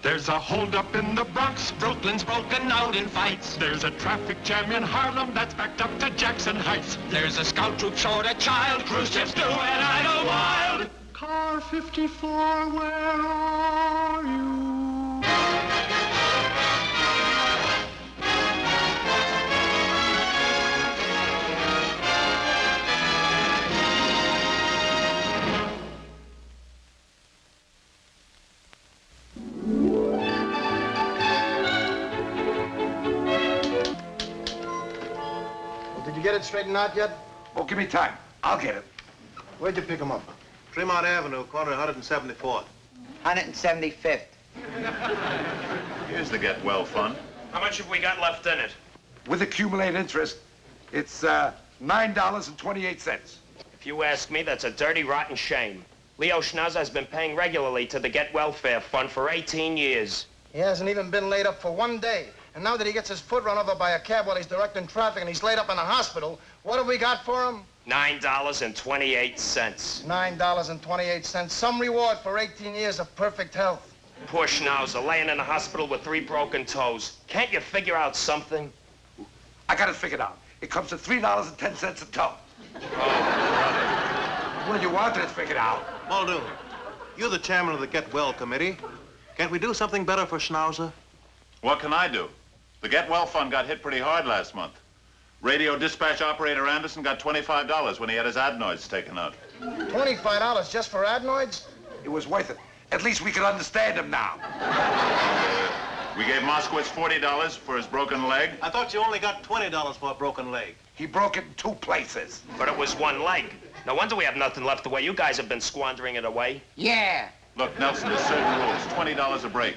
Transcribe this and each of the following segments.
There's a holdup in the Bronx, Brooklyn's broken out in fights. There's a traffic jam in Harlem that's backed up to Jackson Heights. There's a scout troop short a child, cruise ships do and idle wild. Car 54, where are you? Did you get it straightened out yet? Oh, give me time. I'll get it. Where'd you pick him up? Tremont Avenue, corner 174th. 175th. Here's the Get Well Fund. How much have we got left in it? With accumulated interest, it's $9.28. If you ask me, that's a dirty, rotten shame. Leo Schnauser has been paying regularly to the Get Welfare Fund for 18 years. He hasn't even been laid up for one day. And now that he gets his foot run over by a cab while he's directing traffic and he's laid up in the hospital, what have we got for him? $9.28. $9.28. Some reward for 18 years of perfect health. Poor Schnauzer, laying in the hospital with 3 broken toes. Can't you figure out something? I got it figured out. It comes to $3.10 a toe. Well, you wanted it figured out. Muldoon, you're the chairman of the Get Well Committee. Can't we do something better for Schnauzer? What can I do? The Get Well Fund got hit pretty hard last month. Radio dispatch operator Anderson got $25 when he had his adenoids taken out. $25 just for adenoids? It was worth it. At least we can understand him now. We gave Moskowitz $40 for his broken leg. I thought you only got $20 for a broken leg. He broke it in 2 places. But it was 1 leg. No wonder we have nothing left the way you guys have been squandering it away. Yeah. Look, Nelson, there's certain rules. $20 a break.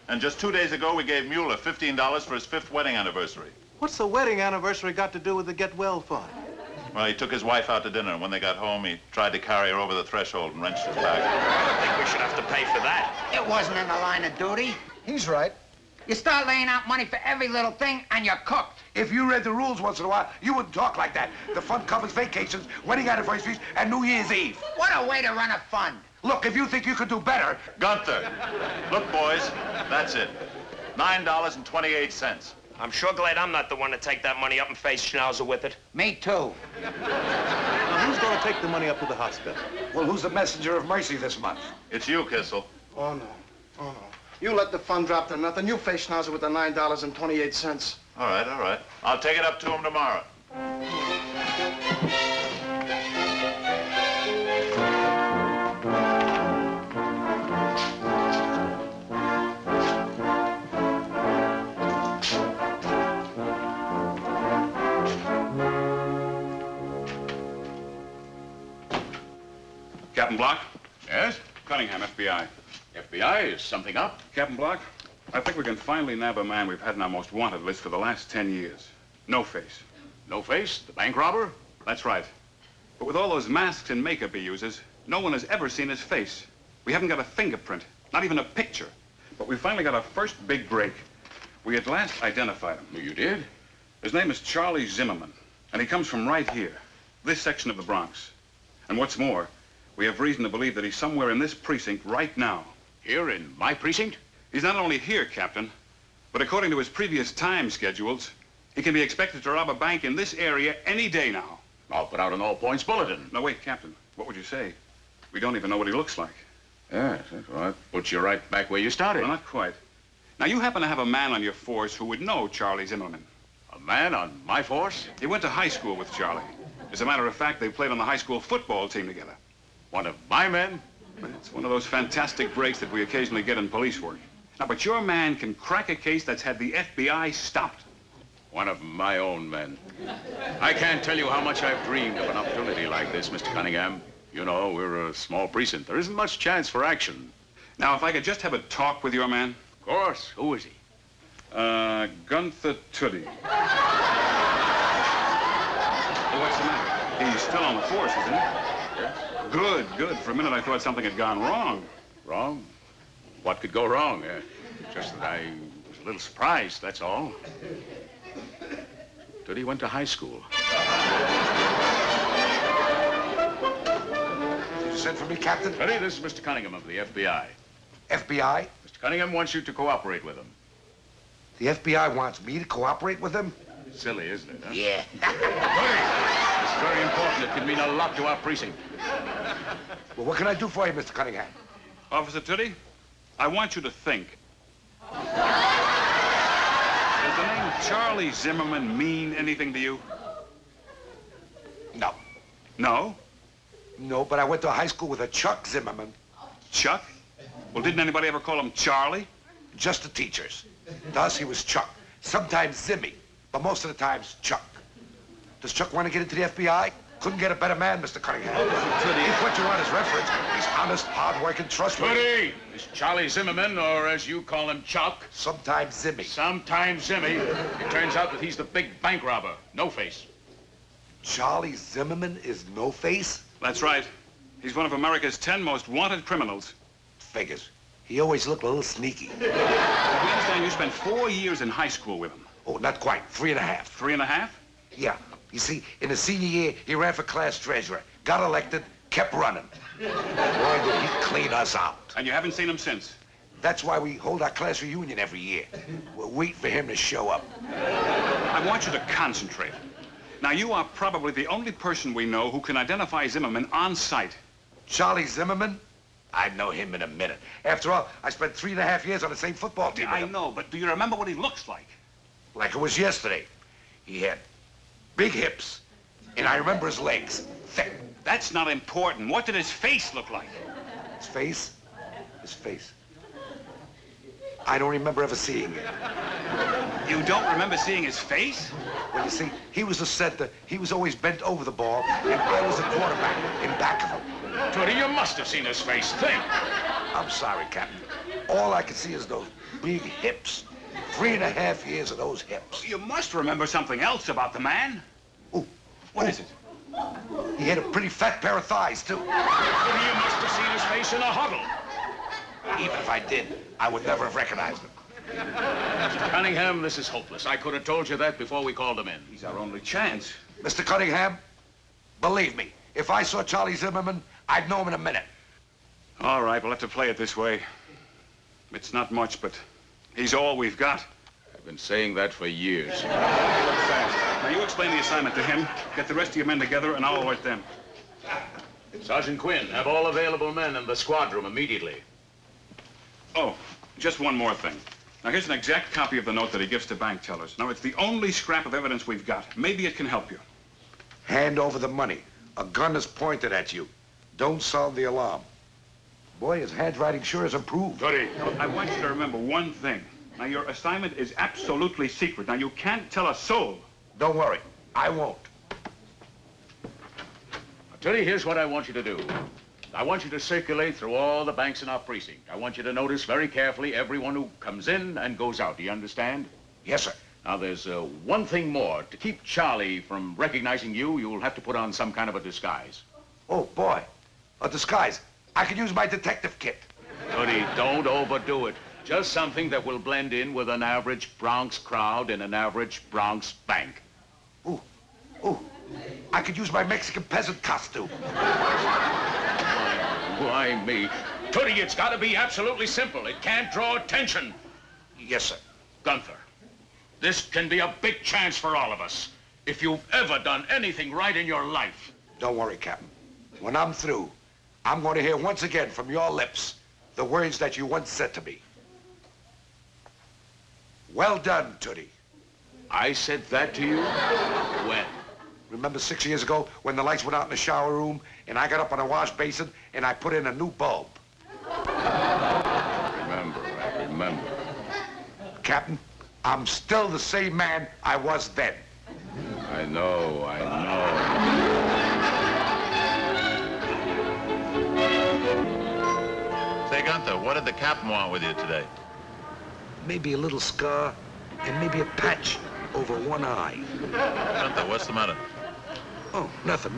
And just 2 days ago, we gave Mueller $15 for his 5th wedding anniversary. What's the wedding anniversary got to do with the Get Well Fund? Well, he took his wife out to dinner, and when they got home, he tried to carry her over the threshold and wrenched his back. I don't think we should have to pay for that. It wasn't in the line of duty. He's right. You start laying out money for every little thing, and you're cooked. If you read the rules once in a while, you wouldn't talk like that. The fund covers vacations, wedding anniversaries, and New Year's Eve. What a way to run a fund. Look, if you think you could do better... Gunther, look, boys, that's it. $9.28. I'm sure glad I'm not the one to take that money up and face Schnauzer with it. Me too. Now, who's going to take the money up to the hospital? Well, who's the messenger of mercy this month? It's you, Kissel. Oh, no. Oh, no. You let the fund drop to nothing. You face Schnauzer with the $9.28. All right. I'll take it up to him tomorrow. Captain Block? Yes? Cunningham, FBI. FBI, is something up? Captain Block, I think we can finally nab a man we've had in our most wanted list for the last 10 years. No face. No face? The bank robber? That's right. But with all those masks and makeup he uses, no one has ever seen his face. We haven't got a fingerprint, not even a picture. But we finally got our first big break. We at last identified him. You did? His name is Charlie Zimmerman, and he comes from right here, this section of the Bronx. And what's more, we have reason to believe that he's somewhere in this precinct right now. Here in my precinct? He's not only here, Captain, but according to his previous time schedules, he can be expected to rob a bank in this area any day now. I'll put out an all-points bulletin. No, wait, Captain. What would you say? We don't even know what he looks like. Yes, that's right. Puts you right back where you started. Well, not quite. Now, you happen to have a man on your force who would know Charlie Zimmerman. A man on my force? He went to high school with Charlie. As a matter of fact, they played on the high school football team together. One of my men? It's one of those fantastic breaks that we occasionally get in police work. Now, but your man can crack a case that's had the FBI stopped. One of my own men. I can't tell you how much I've dreamed of an opportunity like this, Mr. Cunningham. You know, we're a small precinct. There isn't much chance for action. Now, if I could just have a talk with your man. Of course. Who is he? Gunther Tuddy. Oh, what's the matter? He's still on the force, isn't he? Good, good. For a minute, I thought something had gone wrong. Wrong? What could go wrong? Just that I was a little surprised, that's all. Tuddy went to high school. You sent for me, Captain? Tuddy, this is Mr. Cunningham of the FBI. FBI? Mr. Cunningham wants you to cooperate with him. The FBI wants me to cooperate with them? Silly, isn't it, huh? Yeah. It's very important. It can mean a lot to our precinct. Well, what can I do for you, Mr. Cunningham? Officer Tootie, I want you to think. Does the name Charlie Zimmerman mean anything to you? No. No? No, but I went to high school with a Chuck Zimmerman. Chuck? Well, didn't anybody ever call him Charlie? Just the teachers. To us, he was Chuck. Sometimes Zimmy, but most of the times, Chuck. Does Chuck want to get into the FBI? Couldn't get a better man, Mr. Cunningham. He's what you want as reference. He's honest, hard-working, trustworthy. Tootie! Is Charlie Zimmerman, or as you call him, Chuck? Sometimes Zimmy. Sometimes Zimmy. It turns out that he's the big bank robber. No face. Charlie Zimmerman is no face? That's right. He's one of America's 10 most wanted criminals. Figures. He always looked a little sneaky. We understand you spent 4 years in high school with him. Oh, not quite. 3.5. 3.5? Yeah. You see, in his senior year, he ran for class treasurer, got elected, kept running. Boy, did he clean us out. And you haven't seen him since? That's why we hold our class reunion every year. We're waiting for him to show up. I want you to concentrate. Now, you are probably the only person we know who can identify Zimmerman on sight. Charlie Zimmerman? I'd know him in a minute. After all, I spent 3.5 years on the same football team with I him. know, but do you remember what he looks like? Like it was yesterday. He had big hips, and I remember his legs, thick. That's not important. What did his face look like? His face? His face. I don't remember ever seeing it. You don't remember seeing his face? Well, you see, he was the center. He was always bent over the ball, and I was the quarterback in back of him. Tootie, you must have seen his face. Think. I'm sorry, Captain. All I can see is those big hips. 3.5 years of those hips. You must remember something else about the man. Ooh. What is it? He had a pretty fat pair of thighs, too. Tootie, you must have seen his face in a huddle. Even if I did, I would never have recognized him. Mr. Cunningham, this is hopeless. I could have told you that before we called him in. He's our only chance. Mr. Cunningham, believe me, if I saw Charlie Zimmerman, I'd know him in a minute. All right, we'll have to play it this way. It's not much, but he's all we've got. I've been saying that for years. Look fast. Now, you explain the assignment to him, get the rest of your men together, and I'll alert them. Sergeant Quinn, have all available men in the squad room immediately. Oh, just one more thing. Now, here's an exact copy of the note that he gives to bank tellers. Now, it's the only scrap of evidence we've got. Maybe it can help you. Hand over the money. A gun is pointed at you. Don't sound the alarm. Boy, his handwriting sure has improved. Tootie, I want you to remember one thing. Now, your assignment is absolutely secret. Now, you can't tell a soul. Don't worry. I won't. Tootie, here's what I want you to do. I want you to circulate through all the banks in our precinct. I want you to notice very carefully everyone who comes in and goes out. Do you understand? Yes, sir. Now, there's one thing more. To keep Charlie from recognizing you, you'll have to put on some kind of a disguise. Oh, boy. A disguise. I can use my detective kit. Tootie, don't overdo it. Just something that will blend in with an average Bronx crowd in an average Bronx bank. Ooh. Ooh. I could use my Mexican peasant costume. Why me? Tootie, it's got to be absolutely simple. It can't draw attention. Yes, sir. Gunther, this can be a big chance for all of us. If you've ever done anything right in your life. Don't worry, Captain. When I'm through, I'm going to hear once again from your lips the words that you once said to me. Well done, Tootie. I said that to you? When? Remember 6 years ago when the lights went out in the shower room and I got up on a wash basin and I put in a new bulb? I remember. Captain, I'm still the same man I was then. I know. Say, Gunther, what did the captain want with you today? Maybe a little scar and maybe a patch over one eye. Gunther, what's the matter? Oh, nothing.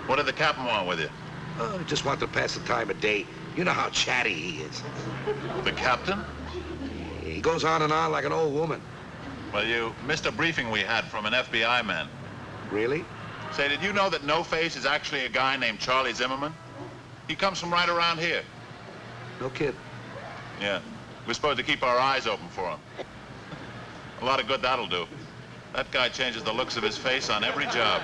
What did the captain want with you? Oh, I just wanted to pass the time of day. You know how chatty he is. The captain? He goes on and on like an old woman. Well, you missed a briefing we had from an FBI man. Really? Say, did you know that No Face is actually a guy named Charlie Zimmerman? He comes from right around here. No kid. Yeah. We're supposed to keep our eyes open for him. A lot of good that'll do. That guy changes the looks of his face on every job.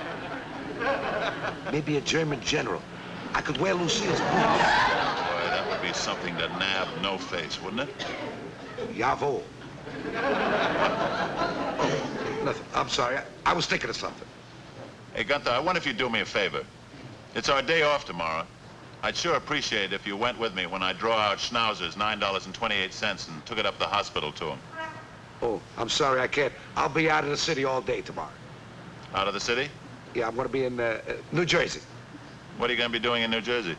Maybe a German general. I could wear Lucille's boots. Boy, that would be something to nab No Face, wouldn't it? Jawohl. Oh, nothing. I'm sorry. I was thinking of something. Hey, Gunther, I wonder if you'd do me a favor. It's our day off tomorrow. I'd sure appreciate it if you went with me when I draw out Schnauzer's $9.28 and took it up to the hospital to him. Oh, I'm sorry, I can't. I'll be out of the city all day tomorrow. Out of the city? Yeah, I'm going to be in New Jersey. What are you going to be doing in New Jersey?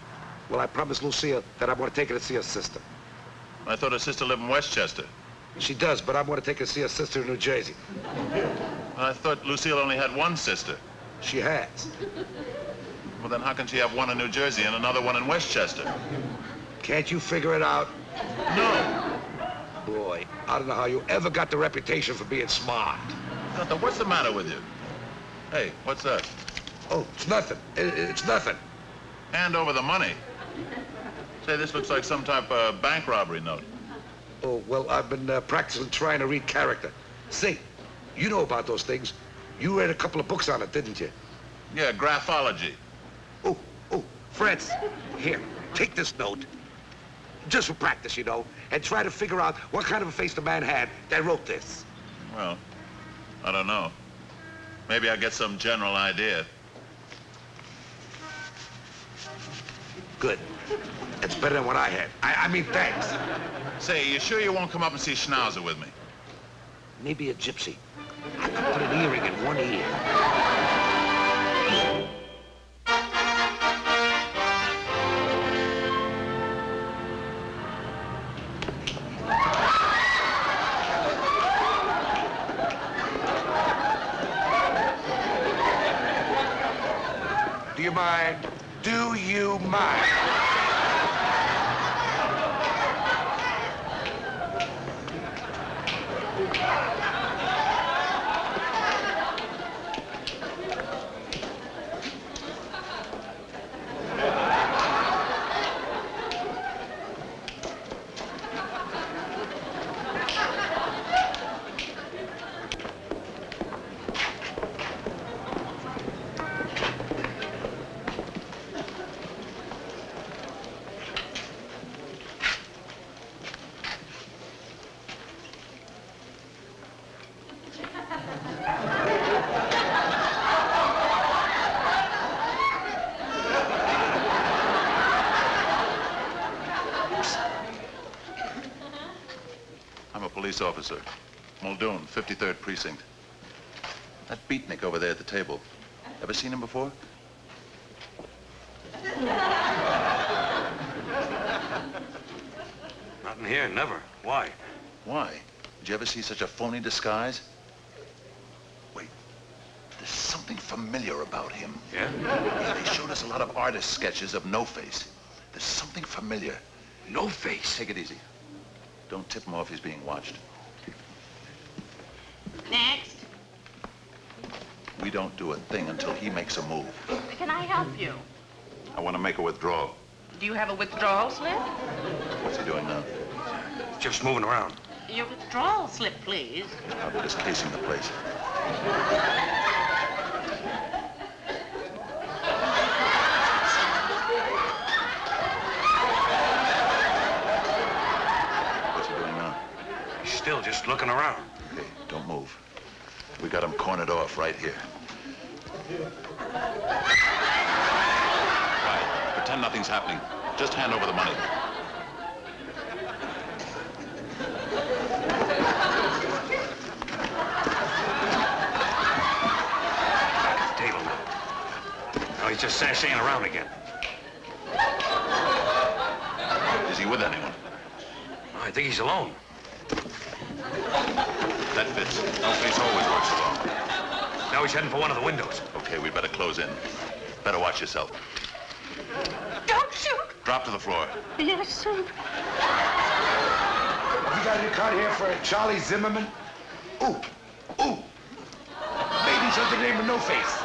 Well, I promised Lucille that I'm going to take her to see her sister. I thought her sister lived in Westchester. She does, but I'm going to take her to see her sister in New Jersey. I thought Lucille only had one sister. She has. Well, then how can she have one in New Jersey and another one in Westchester? Can't you figure it out? No. Boy, I don't know how you ever got the reputation for being smart. Gunther, what's the matter with you? Hey, what's that? Oh, it's nothing. It's nothing. Hand over the money. Say, this looks like some type of bank robbery note. Oh, well, I've been practicing trying to read character. Say, you know about those things. You read a couple of books on it, didn't you? Yeah, graphology. Oh, Francis, here, take this note. Just for practice, you know, and try to figure out what kind of a face the man had that wrote this. Well, I don't know. Maybe I'll get some general idea. Good. That's better than what I had. I mean, thanks. Say, you sure you won't come up and see Schnauser with me? Maybe a gypsy. I could put an earring in one ear. Do you mind? Do you mind? Police officer. Muldoon, 53rd Precinct. That beatnik over there at the table. Ever seen him before? Not in here, never. Why? Why? Did you ever see such a phony disguise? Wait. There's something familiar about him. Yeah? Yeah, they showed us a lot of artist sketches of No Face. There's something familiar. No Face. Take it easy. Don't tip him off he's being watched. Next. We don't do a thing until he makes a move. Can I help you? I want to make a withdrawal. Do you have a withdrawal slip? What's he doing now? Just moving around. Your withdrawal slip, please. I'm just casing the place. What's he doing now? He's still just looking around. Okay, don't move. We got him cornered off right here. Right, pretend nothing's happening. Just hand over the money. Back at the table now. Now he's just sashaying around again. Is he with anyone? I think he's alone. That fits. No Face always works alone. Now he's heading for one of the windows. Okay, we'd better close in. Better watch yourself. Don't shoot. Drop to the floor. Yes, sir. Have you got any card here for Charlie Zimmerman? Ooh. Maybe he's under the name of No Face.